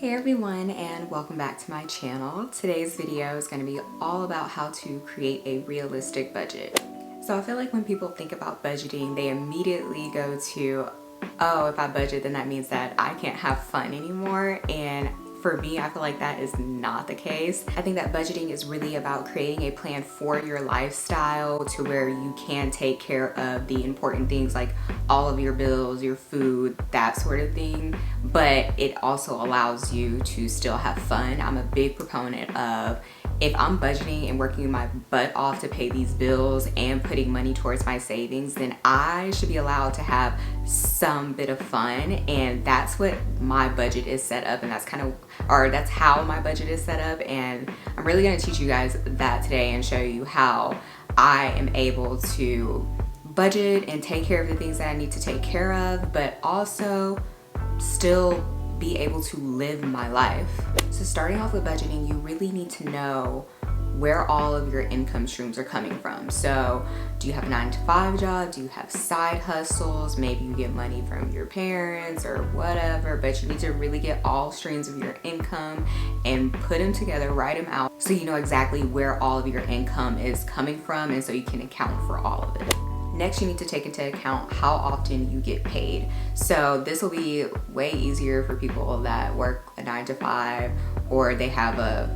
Hey everyone, and welcome back to my channel. Today's video is going to be all about how to create a realistic budget. So I feel like when people think about budgeting, they immediately go to, oh, if I budget, then that means that I can't have fun anymore. And for me, I feel like that is not the case. I think that budgeting is really about creating a plan for your lifestyle to where you can take care of the important things like all of your bills, your food, that sort of thing. But it also allows you to still have fun. I'm a big proponent of, if I'm budgeting and working my butt off to pay these bills and putting money towards my savings, then I should be allowed to have some bit of fun. And that's what my budget is set up, and that's how my budget is set up. And I'm really going to teach you guys that today and show you how I am able to budget and take care of the things that I need to take care of, but also still be able to live my life. So starting off with budgeting, you really need to know where all of your income streams are coming from. So do you have a 9-to-5 job? Do you have side hustles? Maybe you get money from your parents or whatever, but you need to really get all streams of your income and put them together, write them out, so you know exactly where all of your income is coming from, and so you can account for all of it. Next, you need to take into account how often you get paid. So this will be way easier for people that work a 9-to-5, or they have a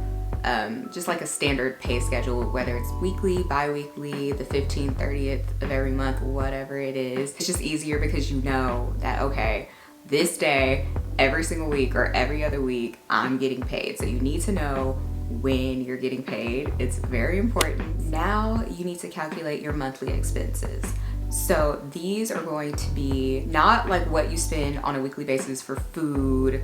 just like a standard pay schedule, whether it's weekly, bi-weekly, the 15th, 30th of every month, whatever it is. It's just easier because you know that, okay, this day, every single week or every other week, I'm getting paid. So you need to know when you're getting paid. It's very important. Now you need to calculate your monthly expenses. So these are going to be not like what you spend on a weekly basis for food,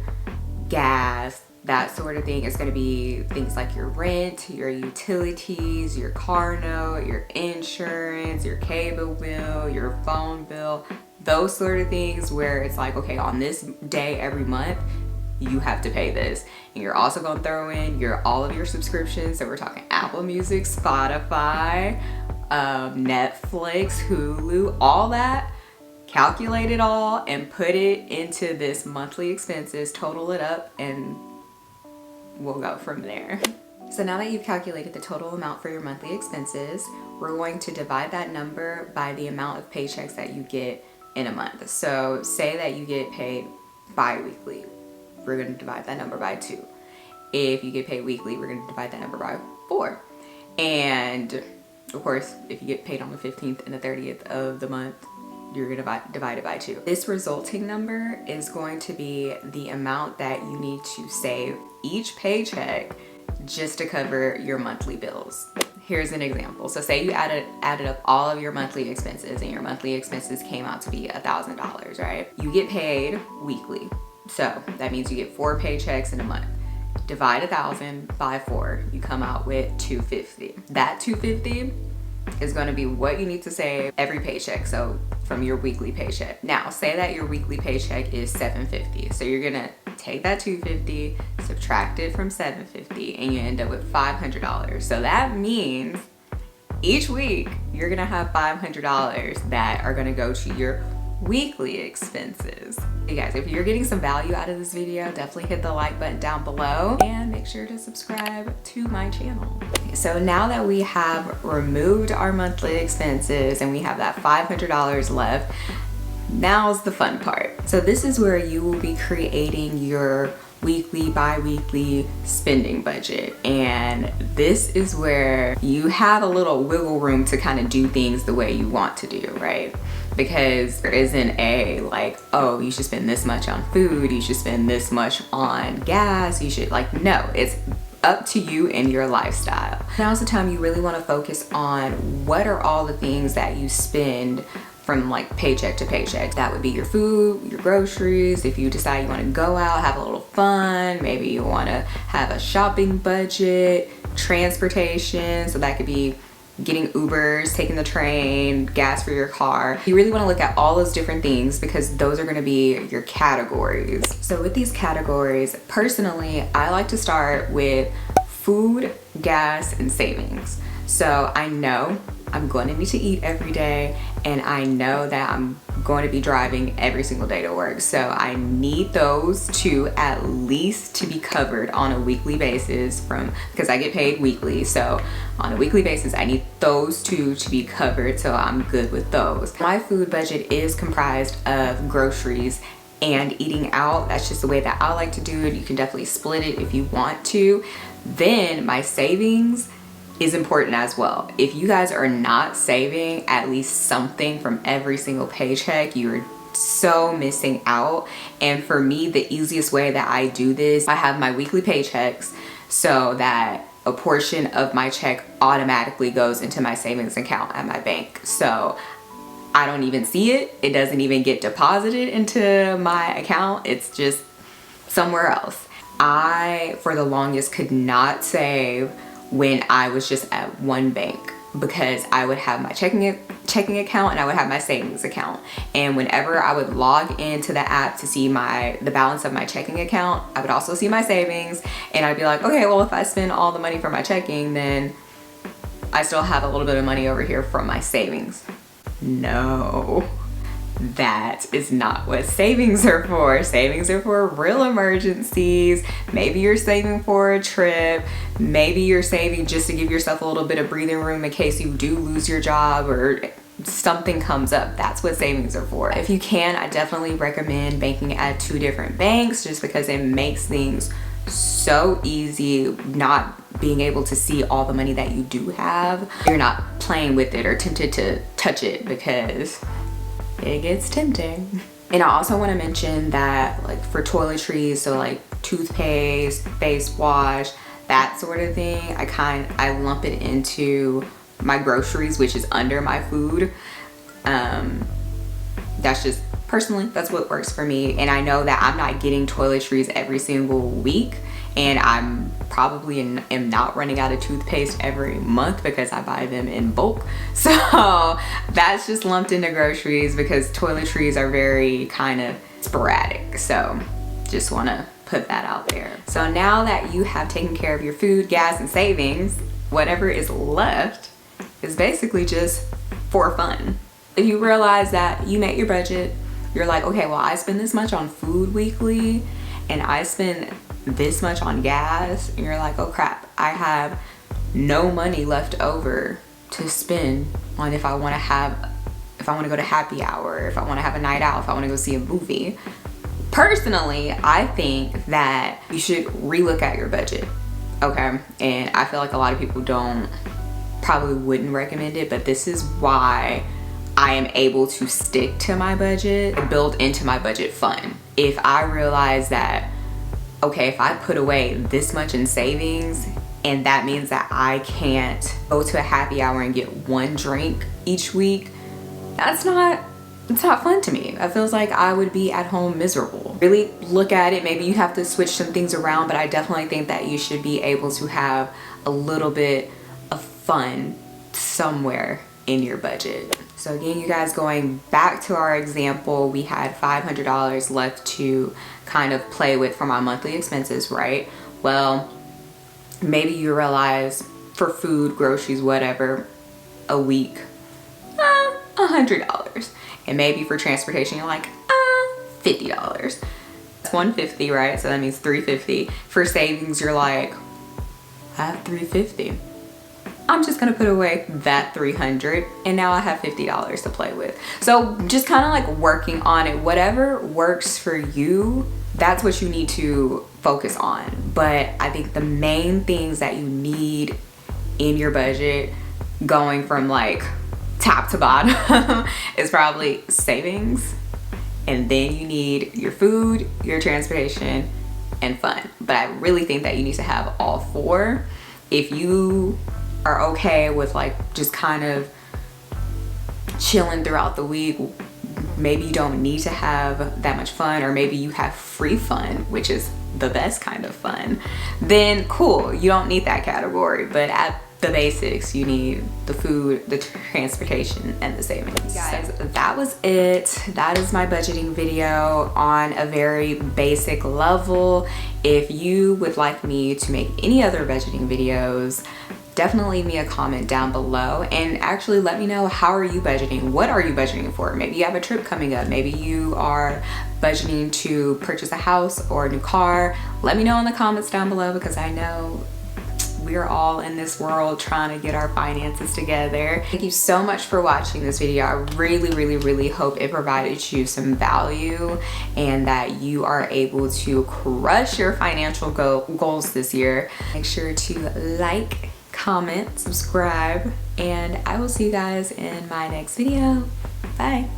gas, that sort of thing. It's going to be things like your rent, your utilities, your car note, your insurance, your cable bill, your phone bill, those sort of things where it's like, okay, on this day every month, you have to pay this. And you're also going to throw in all of your subscriptions. So we're talking Apple Music, Spotify, Netflix, Hulu, all that. Calculate it all and put it into this monthly expenses, total it up, and we'll go from there. So now that you've calculated the total amount for your monthly expenses, we're going to divide that number by the amount of paychecks that you get in a month. So say that you get paid bi-weekly. We're going to divide that number by 2. If you get paid weekly, we're going to divide that number by 4. And of course, if you get paid on the 15th and the 30th of the month, you're going to divide it by 2. This resulting number is going to be the amount that you need to save each paycheck just to cover your monthly bills. Here's an example. So say you added up all of your monthly expenses, and your monthly expenses came out to be $1,000, right? You get paid weekly. So that means you get 4 paychecks in a month. Divide 1,000 by 4, you come out with $250. That $250 is going to be what you need to save every paycheck, so from your weekly paycheck. Now, say that your weekly paycheck is $750. So you're going to take that $250, subtract it from $750, and you end up with $500. So that means each week you're going to have $500 that are going to go to your weekly expenses. You guys, if you're getting some value out of this video, definitely hit the like button down below and make sure to subscribe to my channel. So now that we have removed our monthly expenses and we have that $500 left, now's the fun part. So this is where you will be creating your weekly, bi-weekly spending budget. And this is where you have a little wiggle room to kind of do things the way you want to do, right? Because there isn't a like, oh, you should spend this much on food, you should spend this much on gas, you should, like, no, it's up to you and your lifestyle. Now's the time you really want to focus on what are all the things that you spend from like paycheck to paycheck. That would be your food, your groceries. If you decide you want to go out, have a little fun, maybe you want to have a shopping budget, transportation, so that could be getting Ubers, taking the train, gas for your car. You really want to look at all those different things because those are going to be your categories. So with these categories, personally, I like to start with food, gas, and savings. So I know I'm going to need to eat every day, and I know that I'm going to be driving every single day to work. So I need those two at least to be covered on a weekly basis because I get paid weekly. So on a weekly basis, I need those two to be covered, so I'm good with those. My food budget is comprised of groceries and eating out. That's just the way that I like to do it. You can definitely split it if you want to. Then my savings is important as well. If you guys are not saving at least something from every single paycheck, you're so missing out. And for me, the easiest way that I do this, I have my weekly paychecks so that a portion of my check automatically goes into my savings account at my bank. So I don't even see it. It doesn't even get deposited into my account. It's just somewhere else. I, for the longest, could not save when I was just at one bank, because I would have my checking account and I would have my savings account. And whenever I would log into the app to see the balance of my checking account, I would also see my savings, and I'd be like, okay, well, if I spend all the money from my checking, then I still have a little bit of money over here from my savings. No, that is not what savings are for. Savings are for real emergencies. Maybe you're saving for a trip. Maybe you're saving just to give yourself a little bit of breathing room in case you do lose your job or something comes up. That's what savings are for. If you can, I definitely recommend banking at 2 different banks, just because it makes things so easy, not being able to see all the money that you do have. You're not playing with it or tempted to touch it, because it gets tempting. And I also want to mention that, like, for toiletries, so like toothpaste, face wash, that sort of thing, I lump it into my groceries, which is under my food. That's just personally, that's what works for me. And I know that I'm not getting toiletries every single week, and I'm probably am not running out of toothpaste every month because I buy them in bulk. So that's just lumped into groceries, because toiletries are very kind of sporadic. So just want to put that out there. So now that you have taken care of your food, gas, and savings, whatever is left is basically just for fun. If you realize that you met your budget, you're like, okay, well, I spend this much on food weekly and I spend this much on gas, and you're like, oh crap, I have no money left over to spend on if I want to go to happy hour, if I want to have a night out, if I want to go see a movie. Personally, I think that you should relook at your budget, okay? And I feel like a lot of people probably wouldn't recommend it, but this is why I am able to stick to my budget, build into my budget fund. If I realize that, okay, if I put away this much in savings, and that means that I can't go to a happy hour and get one drink each week, it's not fun to me. It feels like I would be at home miserable. Really look at it. Maybe you have to switch some things around, but I definitely think that you should be able to have a little bit of fun somewhere in your budget. So again, you guys, going back to our example, we had $500 left to kind of play with for my monthly expenses, right? Well, maybe you realize for food, groceries, whatever, a week, $100. And maybe for transportation, you're like, $50. That's $150, right? So that means $350. For savings, you're like, I have $350. I'm just gonna put away that $300, and now I have $50 to play with. So just kind of like working on it. Whatever works for you, that's what you need to focus on. But I think the main things that you need in your budget, going from like top to bottom, is probably savings, and then you need your food, your transportation, and fun. But I really think that you need to have all 4. If you are okay with like just kind of chilling throughout the week, maybe you don't need to have that much fun, or maybe you have free fun, which is the best kind of fun, then cool, you don't need that category. But at the basics, you need the food, the transportation, and the savings. Guys, that was it. That is my budgeting video on a very basic level. If you would like me to make any other budgeting videos, definitely leave me a comment down below and actually let me know, how are you budgeting? What are you budgeting for? Maybe you have a trip coming up. Maybe you are budgeting to purchase a house or a new car. Let me know in the comments down below, because I know we're all in this world trying to get our finances together. Thank you so much for watching this video. I really hope it provided you some value and that you are able to crush your financial goals this year. Make sure to like, comment, subscribe, and I will see you guys in my next video. Bye.